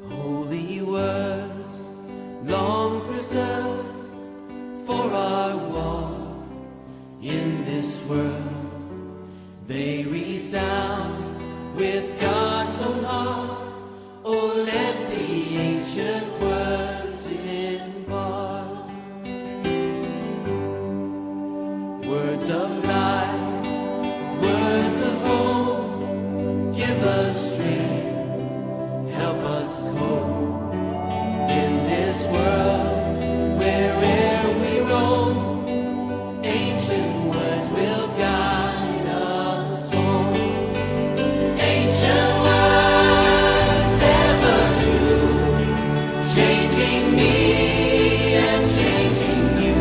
Holy words, long preserved for our walk in this world, they resound with God's own heart. Oh, let the ancient words impart words of life, words of hope. Give us strength, help us cope in this world where'er we roam. Ancient words will guide us home. Ancient words, ever true, changing me and changing you.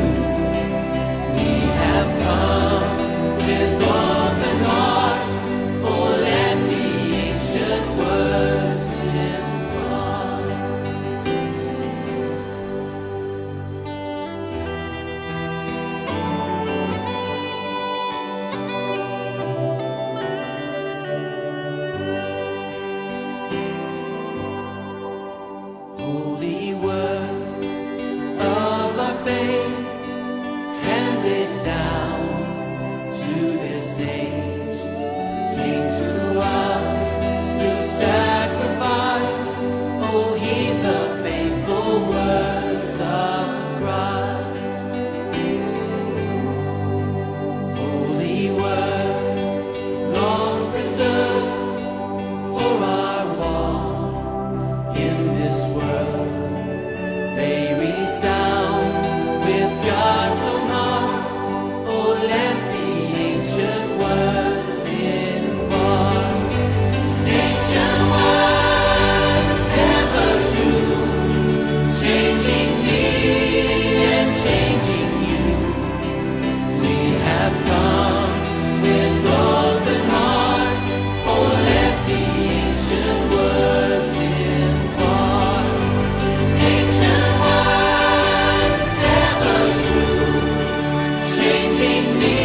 We have come with open hearts. Oh, let the ancient words impart. Holy words of our faith, handed down to this age, came to us through sacrifice. Oh, heed the faithful words of Christ. Holy words, long preserved for our walk in this world, they resound with God's own heart. Oh, let the ancient words impart. Ancient words, ever true, changing me and changing you. We have come with open hearts. Oh, let the ancient words impart. Ancient words, ever true, changing me